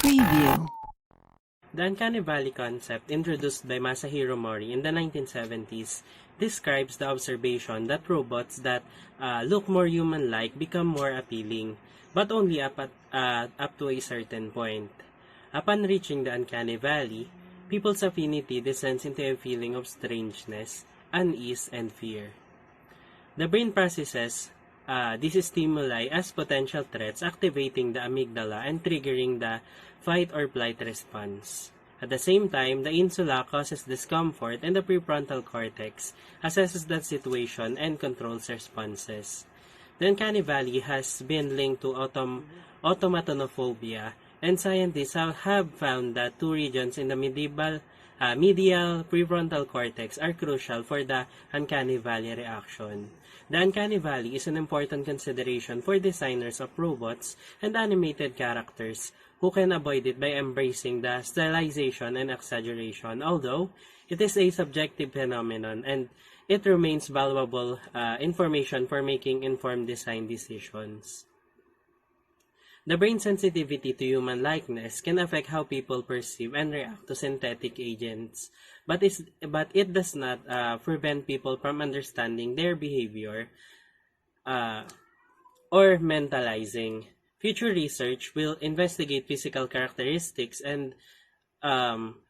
Preview. The Uncanny Valley concept, introduced by Masahiro Mori in the 1970s, describes the observation that robots that look more human-like become more appealing, but only up to a certain point. Upon reaching the Uncanny Valley, people's affinity descends into a feeling of strangeness, unease, and fear. The brain processes these stimuli as potential threats, activating the amygdala and triggering the fight or flight response. At the same time, the insula causes discomfort and the prefrontal cortex assesses that situation and controls responses. The Uncanny Valley has been linked to automatonophobia, and scientists have found that two regions in the medial prefrontal cortex are crucial for the Uncanny Valley reaction. The Uncanny Valley is an important consideration for designers of robots and animated characters who can avoid it by embracing the stylization and exaggeration, although it is a subjective phenomenon and it remains valuable information for making informed design decisions. The brain's sensitivity to human likeness can affect how people perceive and react to synthetic agents, but it does not prevent people from understanding their behavior or mentalizing. Future research will investigate physical characteristics and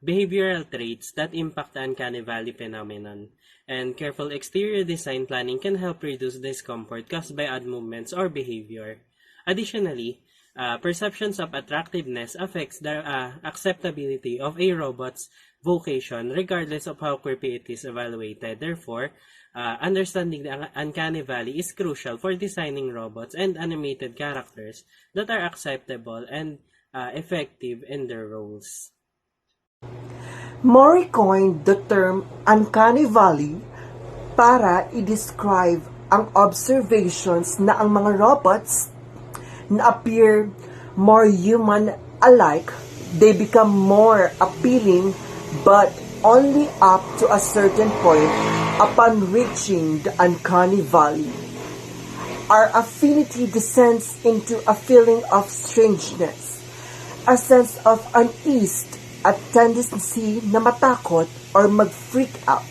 behavioral traits that impact the Uncanny Valley phenomenon, and careful exterior design planning can help reduce discomfort caused by odd movements or behavior. Additionally, perceptions of attractiveness affects the acceptability of a robot's vocation regardless of how creepy it is evaluated. Therefore, understanding the Uncanny Valley is crucial for designing robots and animated characters that are acceptable and effective in their roles. Mori coined the term Uncanny Valley para i-describe ang observations na ang mga robots na appear more human-alike, they become more appealing but only up to a certain point upon reaching the Uncanny Valley. Our affinity descends into a feeling of strangeness, a sense of unease, a tendency na matakot or mag-freak out.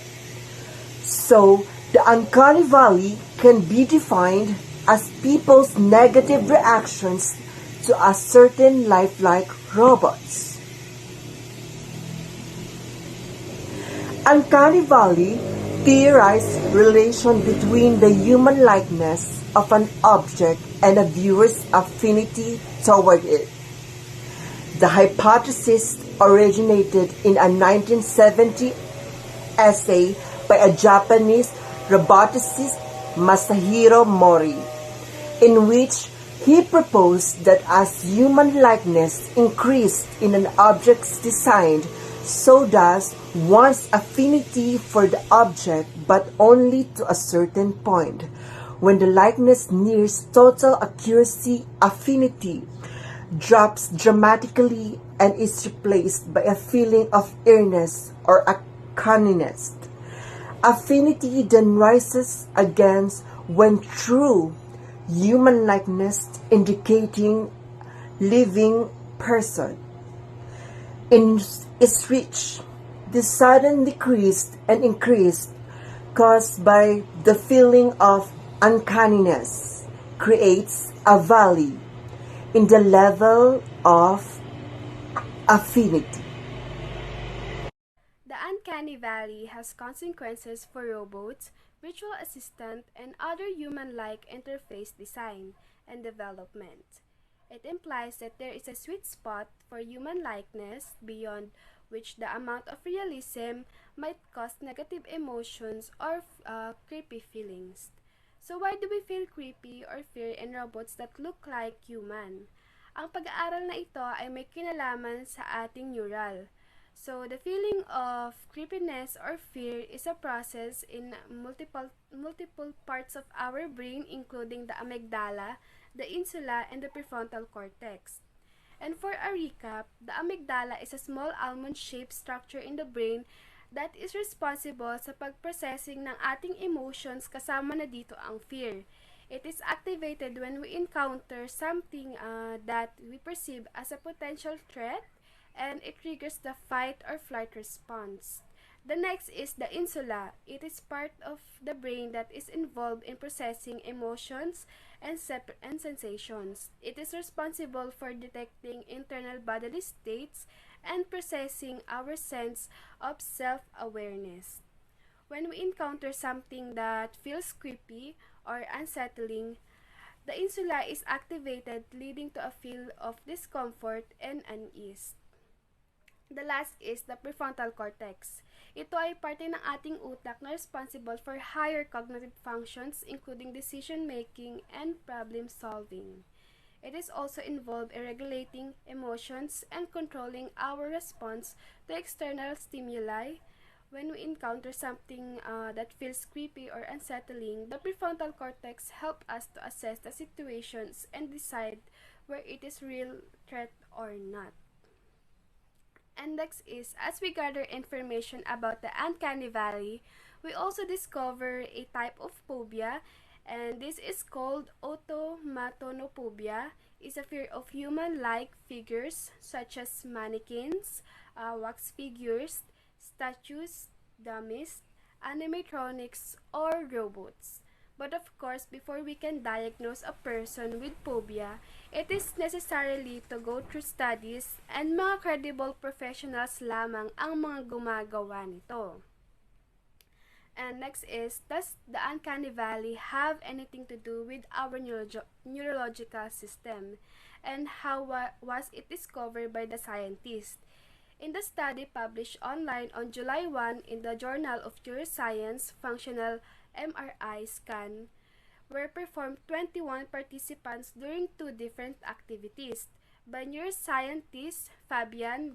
So, the Uncanny Valley can be defined as people's negative reactions to a certain lifelike robots. Uncanny Valley theorized relation between the human likeness of an object and a viewer's affinity toward it. The hypothesis originated in a 1970 essay by a Japanese roboticist, Masahiro Mori, in which he proposed that as human likeness increased in an object's design, so does one's affinity for the object, but only to a certain point. When the likeness nears total accuracy, affinity drops dramatically and is replaced by a feeling of eeriness or uncanniness. Affinity then rises again when true human likeness indicating living person is reached. The sudden decrease and increase caused by the feeling of uncanniness creates a valley in the level of affinity. The Uncanny Valley has consequences for robots, virtual assistant, and other human-like interface design and development. It implies that there is a sweet spot for human likeness beyond which the amount of realism might cause negative emotions or creepy feelings. So why do we feel creepy or fear in robots that look like human? Ang pag-aaral na ito ay may kinalaman sa ating neural. So the feeling of creepiness or fear is a process in multiple parts of our brain, including the amygdala, the insula, and the prefrontal cortex. And for a recap, the amygdala is a small almond-shaped structure in the brain that is responsible sa pag-processing ng ating emotions, kasama na dito ang fear. It is activated when we encounter something that we perceive as a potential threat, and it triggers the fight or flight response. The next is the insula. It is part of the brain that is involved in processing emotions and sensations. It is responsible for detecting internal bodily states and processing our sense of self-awareness. When we encounter something that feels creepy or unsettling, the insula is activated, leading to a feel of discomfort and unease. The last is the prefrontal cortex. Ito ay parte ng ating utak na responsible for higher cognitive functions including decision making and problem solving. It is also involved in regulating emotions and controlling our response to external stimuli. When we encounter something that feels creepy or unsettling, the prefrontal cortex helps us to assess the situations and decide where it is real threat or not. And next is, as we gather information about the Uncanny Valley, we also discover a type of phobia, and this is called automatonophobia. It's a fear of human-like figures such as mannequins, wax figures, statues, dummies, animatronics, or robots. But of course, before we can diagnose a person with phobia, it is necessarily to go through studies and mga credible professionals lamang ang mga gumagawa nito. And next is, does the Uncanny Valley have anything to do with our neurological system? And how was it discovered by the scientists? In the study published online on July 1 in the Journal of Neuroscience, functional MRI scan were performed 21 participants during two different activities by neuroscientist Fabian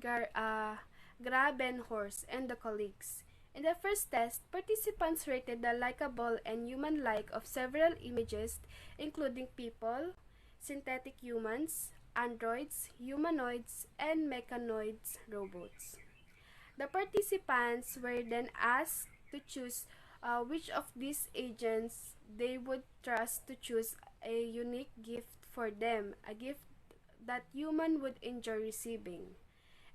Grabenhorst and the colleagues. In the first test, participants rated the likable and human-like of several images, including people, synthetic humans, androids, humanoids, and mechanoids robots. The participants were then asked to choose which of these agents they would trust to choose a unique gift for them, a gift that human would enjoy receiving.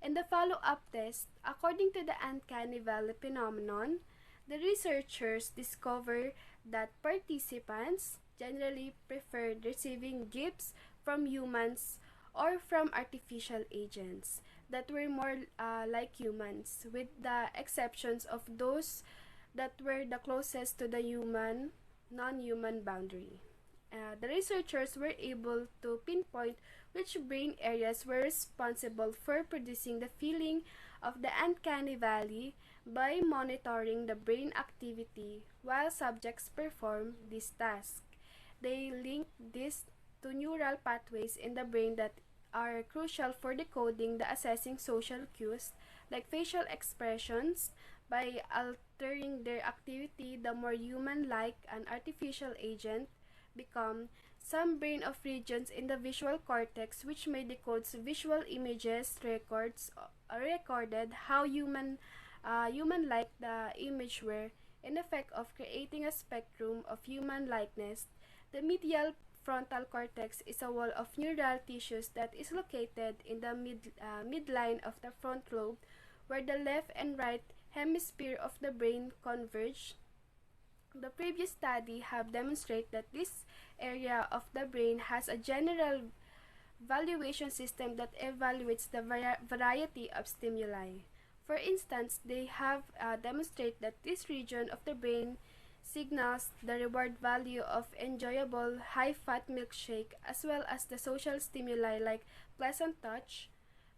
In the follow-up test, according to the Uncanny Valley phenomenon, the researchers discovered that participants generally preferred receiving gifts from humans or from artificial agents that were more like humans, with the exceptions of those that were the closest to the non-human boundary. The researchers were able to pinpoint which brain areas were responsible for producing the feeling of the Uncanny Valley by monitoring the brain activity while subjects perform this task. They linked this to neural pathways in the brain that are crucial for decoding the assessing social cues like facial expressions. By altering their activity, the more human-like an artificial agent become. Some brain of regions in the visual cortex which may decode visual images recorded how human-like the image were, in effect of creating a spectrum of human likeness. The medial frontal cortex is a wall of neural tissues that is located in the midline of the front lobe, where the left and right hemisphere of the brain converge. The previous study have demonstrated that this area of the brain has a general valuation system that evaluates the variety of stimuli. For instance, they have demonstrated that this region of the brain signals the reward value of enjoyable high-fat milkshake as well as the social stimuli like pleasant touch.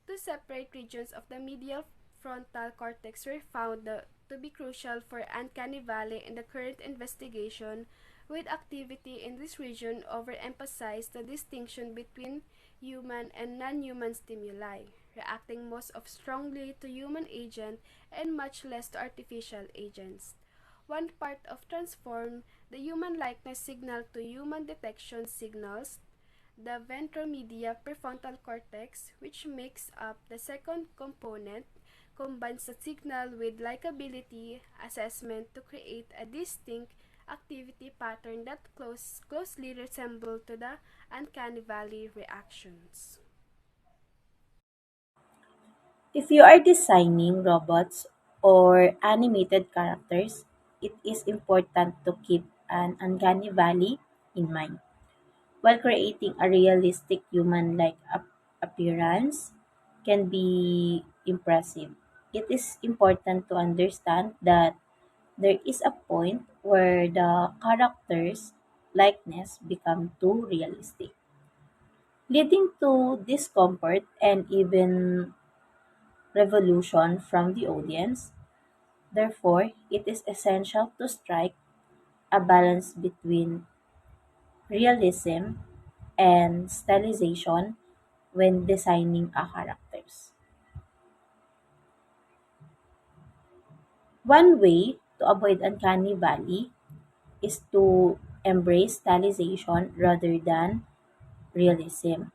Two separate regions of the medial frontal cortex were found to be crucial for Uncanny Valley in the current investigation, with activity in this region overemphasized the distinction between human and non-human stimuli, reacting most of strongly to human agent and much less to artificial agents. One part of transform the human likeness signal to human detection signals. The ventromedia prefrontal cortex, which makes up the second component, combines the signal with likability assessment to create a distinct activity pattern that closely resemble to the uncanny valley reactions. If you are designing robots or animated characters, it is important to keep an uncanny valley in mind. While creating a realistic human-like appearance can be impressive, it is important to understand that there is a point where the character's likeness become too realistic, leading to discomfort and even revolution from the audience. Therefore, it is essential to strike a balance between realism and stylization when designing a characters. One way to avoid uncanny valley is to embrace stylization rather than realism.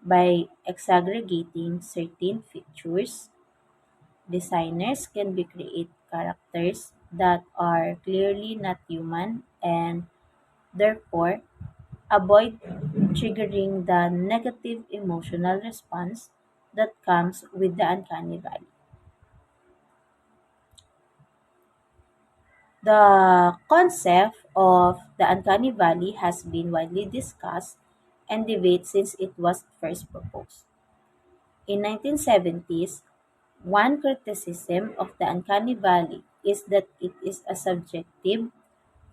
By exaggerating certain features, designers can create characters that are clearly not human and therefore avoid triggering the negative emotional response that comes with the uncanny valley. The concept of the uncanny valley has been widely discussed and debated since it was first proposed. In 1970s, one criticism of the uncanny valley is that it is a subjective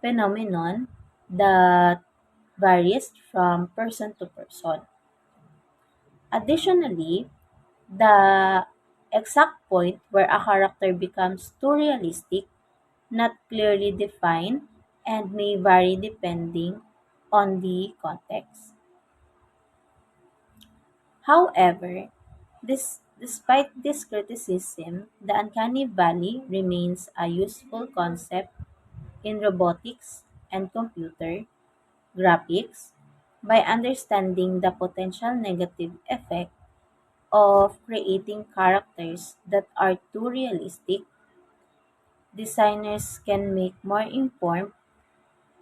phenomenon that varies from person to person. Additionally, the exact point where a character becomes too realistic not clearly defined and may vary depending on the context. However, despite this criticism, the uncanny valley remains a useful concept in robotics and computer graphics. By understanding the potential negative effect of creating characters that are too realistic, designers can make more informed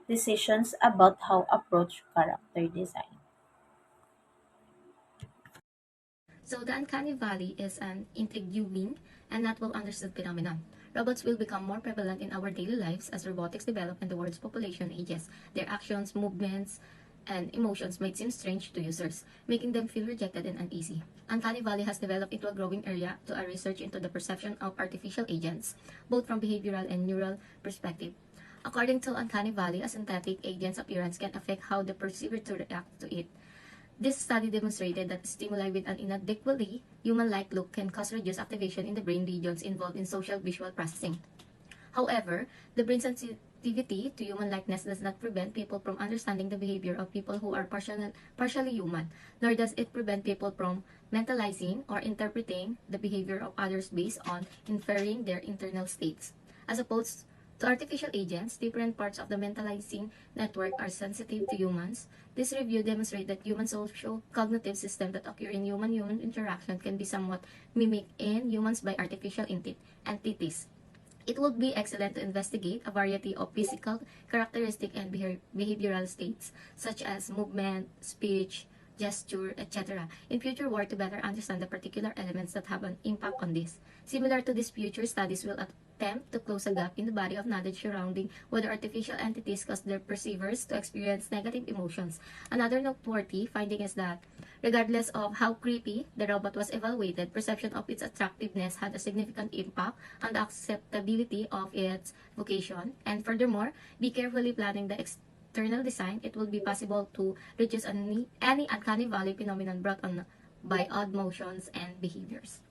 decisions about how approach character design. So the uncanny valley is an intriguing and not well understood phenomenon. Robots will become more prevalent in our daily lives as robotics develop and the world's population ages. Their actions, movements, and emotions might seem strange to users, making them feel rejected and uneasy. Uncanny Valley has developed into a growing area to a research into the perception of artificial agents, both from behavioral and neural perspective. According to Uncanny Valley, a synthetic agent's appearance can affect how the perceiver to react to it. This study demonstrated that stimuli with an inadequately human-like look can cause reduced activation in the brain regions involved in social visual processing. However, the brain sensitivity to human likeness does not prevent people from understanding the behavior of people who are partially human, nor does it prevent people from mentalizing or interpreting the behavior of others based on inferring their internal states. As opposed to artificial agents, different parts of the mentalizing network are sensitive to humans. This review demonstrates that human social cognitive systems that occur in human-human interaction can be somewhat mimicked in humans by artificial entities. It would be excellent to investigate a variety of physical characteristics and behavioral states, such as movement, speech, gesture, etc., in future work to better understand the particular elements that have an impact on this. Similar to these future studies will attempt to close a gap in the body of knowledge surrounding whether artificial entities cause their perceivers to experience negative emotions. Another noteworthy finding is that regardless of how creepy the robot was evaluated, perception of its attractiveness had a significant impact on the acceptability of its vocation. And furthermore, be carefully planning the external design. It will be possible to reduce any uncanny valley phenomenon brought on by odd motions and behaviors.